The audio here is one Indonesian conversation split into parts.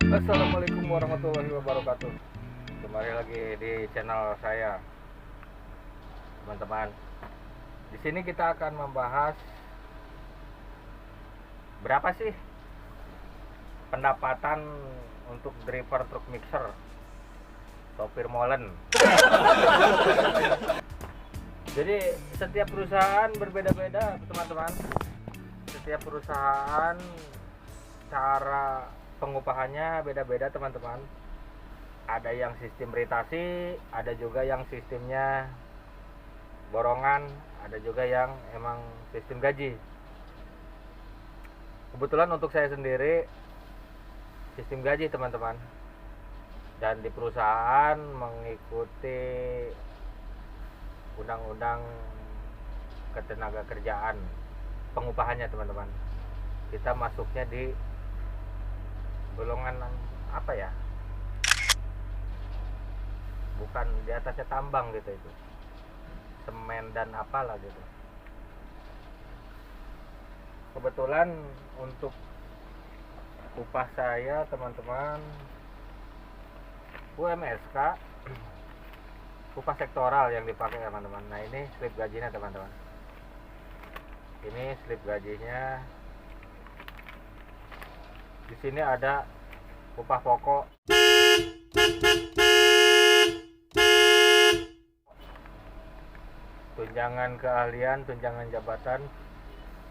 Assalamualaikum warahmatullahi wabarakatuh. Kembali lagi di channel saya, teman-teman. Di sini kita akan membahas berapa sih pendapatan untuk driver truk mixer, sopir molen. Jadi setiap perusahaan berbeda-beda, teman-teman. Setiap perusahaan cara pengupahannya beda-beda, teman-teman. Ada yang sistem rotasi, ada juga yang sistemnya borongan, ada juga yang emang sistem gaji. Kebetulan untuk saya sendiri sistem gaji, teman-teman. Dan di perusahaan mengikuti undang-undang ketenaga kerjaan pengupahannya, teman-teman. Kita masuknya di golongan apa ya, bukan di atasnya tambang gitu, itu semen dan apalah gitu. Kebetulan untuk upah saya, teman-teman, UMSK, upah sektoral yang dipakai, teman-teman. Nah, ini slip gajinya, teman-teman. Ini slip gajinya. Di sini ada upah pokok, tunjangan keahlian, tunjangan jabatan,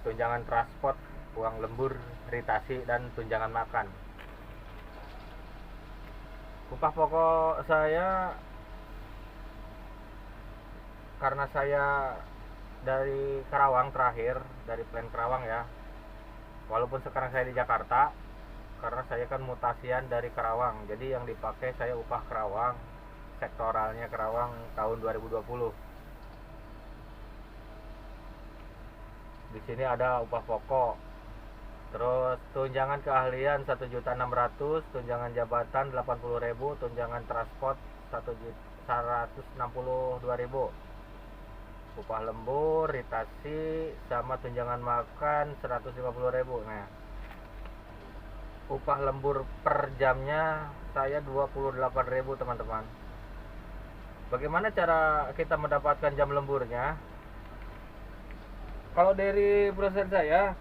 tunjangan transport, uang lembur, ritasi, dan tunjangan makan. Upah pokok saya, karena saya dari Karawang, terakhir dari Plan Karawang ya, walaupun sekarang saya di Jakarta, karena saya kan mutasian dari Karawang, jadi yang dipakai saya upah Karawang, sektoralnya Karawang tahun 2020. Di sini ada upah pokok, terus tunjangan keahlian 1.600.000, tunjangan jabatan 80.000, tunjangan transport 162.000, upah lembur, ritasi, sama tunjangan makan 150.000. Nah, upah lembur per jamnya saya 28.000, teman-teman. Bagaimana cara kita mendapatkan jam lemburnya? Kalau dari perusahaan saya,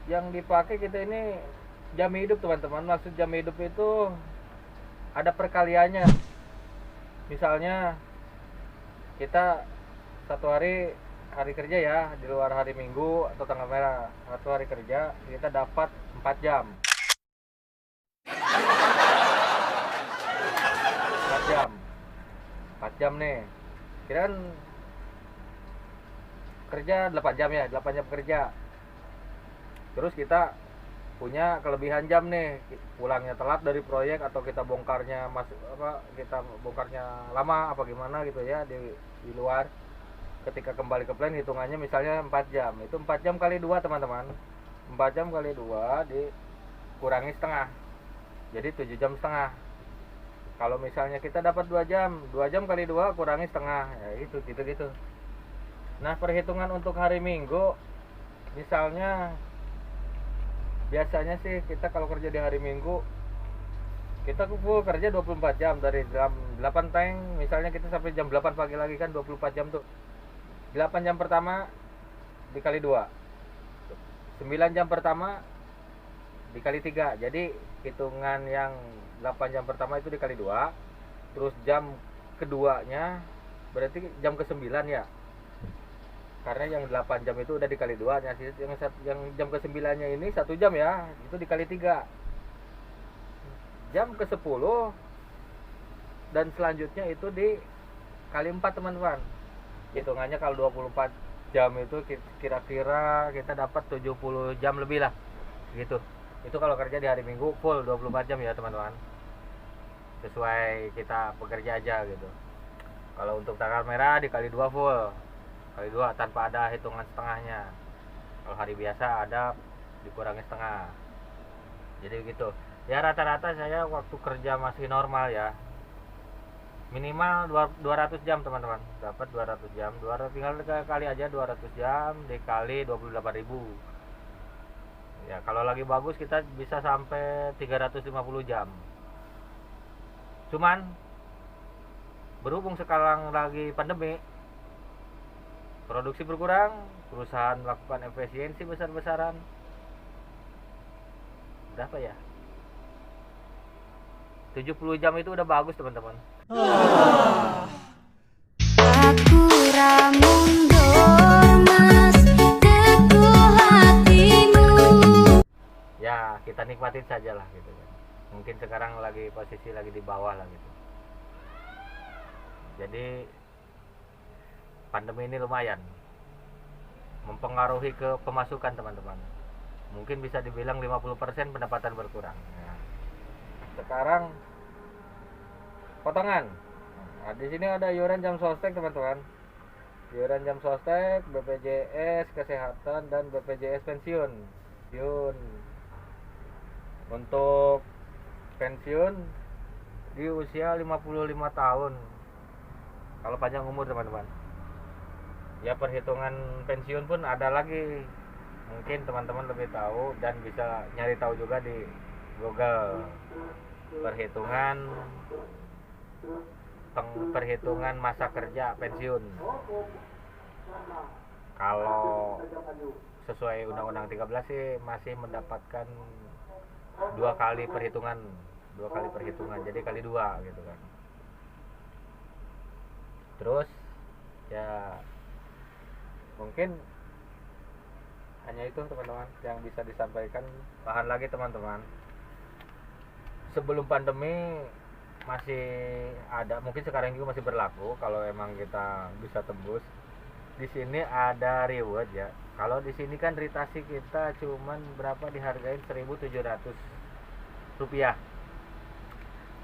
yang dipakai kita ini jam hidup, teman-teman. Maksud jam hidup itu ada perkaliannya. Misalnya kita satu hari kerja ya, di luar hari Minggu atau tanggal merah, satu hari kerja kita dapat 4 jam. 4 jam nih, kita kan kerja 8 jam ya, 8 jam kerja. Terus kita punya kelebihan jam nih, pulangnya telat dari proyek atau kita bongkarnya kita bongkarnya lama apa gimana gitu ya, di luar. Ketika kembali ke plan hitungannya misalnya 4 jam, itu 4 jam kali 2, teman-teman. 4 jam kali 2 dikurangi setengah, jadi 7 jam setengah. Kalau misalnya kita dapat 2 jam, 2 jam kali 2 kurangi setengah, ya itu gitu. Nah, perhitungan untuk hari Minggu, misalnya biasanya sih kita kalau kerja di hari Minggu, kita full kerja 24 jam dari jam 8 tank, misalnya kita sampai jam 8 pagi lagi, kan 24 jam tuh. 8 jam pertama dikali 2, 9 jam pertama dikali 3. Jadi hitungan yang 8 jam pertama itu dikali 2, terus jam keduanya berarti jam ke-9 ya. Karena yang 8 jam itu udah dikali 2, yang jam ke-9-nya ini 1 jam ya, itu dikali 3. Jam ke-10 dan selanjutnya itu dikali 4, teman-teman. Hitungannya kalau 24 jam itu kira-kira kita dapat 70 jam lebih lah gitu. Itu kalau kerja di hari Minggu full 24 jam ya, teman-teman. Sesuai kita bekerja aja gitu. Kalau untuk tanggal merah dikali 2 full, kali 2 tanpa ada hitungan setengahnya. Kalau hari biasa ada dikurangi setengah. Jadi begitu. Ya rata-rata saya waktu kerja masih normal ya, minimal 200 jam teman-teman, dapat 200 jam. 200 tinggal kali aja 200 jam dikali 28.000. Ya kalau lagi bagus kita bisa sampai 350 jam. Cuman berhubung sekarang lagi pandemi, produksi berkurang, perusahaan melakukan efisiensi besar-besaran. Berapa ya? 70 jam itu udah bagus teman-teman. Aku mundur mas, teguh hatimu. Ya kita nikmatin saja lah gitu kan. Mungkin sekarang lagi posisi lagi di bawah lah gitu. Jadi pandemi ini lumayan mempengaruhi ke pemasukan teman-teman. Mungkin bisa dibilang 50% pendapatan berkurang. Nah, sekarang potongan. Nah, di sini ada iuran jam sostek teman-teman. Iuran jam sostek, BPJS kesehatan dan BPJS pensiun. Untuk pensiun di usia 55 tahun. Kalau panjang umur teman-teman. Ya perhitungan pensiun pun ada lagi. Mungkin teman-teman lebih tahu dan bisa nyari tahu juga di Google. Perhitungan masa kerja pensiun. Kalau sesuai Undang-Undang 13 sih masih mendapatkan dua kali perhitungan, jadi kali 2 gitu kan. Terus ya mungkin hanya itu teman-teman yang bisa disampaikan. Tahan lagi teman-teman, sebelum pandemi masih ada, mungkin sekarang juga masih berlaku. Kalau emang kita bisa tembus, di sini ada reward ya. Kalau di sini kan ritasi kita cuman berapa, dihargain 1.700 rupiah.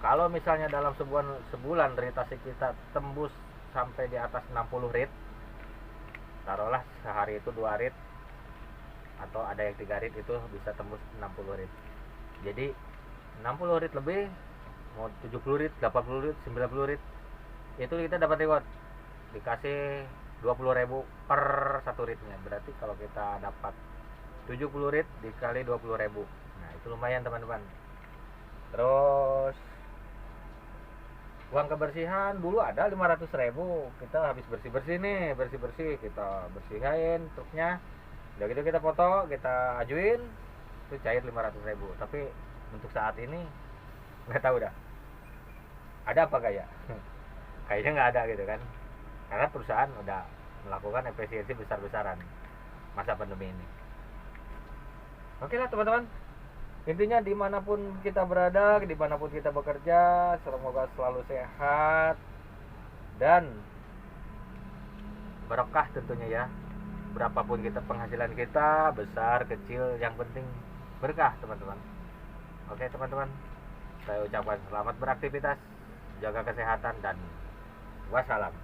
Kalau misalnya dalam sebulan ritasi kita tembus sampai di atas 60 rit, taruhlah sehari itu 2 rit atau ada yang 3 rit, itu bisa tembus 60 rit. Jadi 60 rit lebih, mau 70 rit, 80 rit, 90 rit, itu kita dapat reward, dikasih 20.000 per 1 ritnya. Berarti kalau kita dapat 70 rit dikali 20.000, nah itu lumayan teman-teman. Terus uang kebersihan dulu ada 500.000, kita habis bersih-bersih nih, kita bersihin truknya, udah gitu kita foto, kita ajuin, itu cair 500.000. Tapi untuk saat ini nggak tahu dah ada apa gak ya. Kayaknya nggak ada gitu kan, karena perusahaan udah melakukan efisiensi besar-besaran masa pandemi ini. Oke lah teman-teman, intinya dimanapun kita berada, dimanapun kita bekerja, semoga selalu sehat dan berkah tentunya ya. Berapapun kita penghasilan kita, besar kecil, yang penting berkah teman-teman. Oke teman-teman, saya ucapkan selamat beraktivitas, jaga kesehatan, dan wassalam.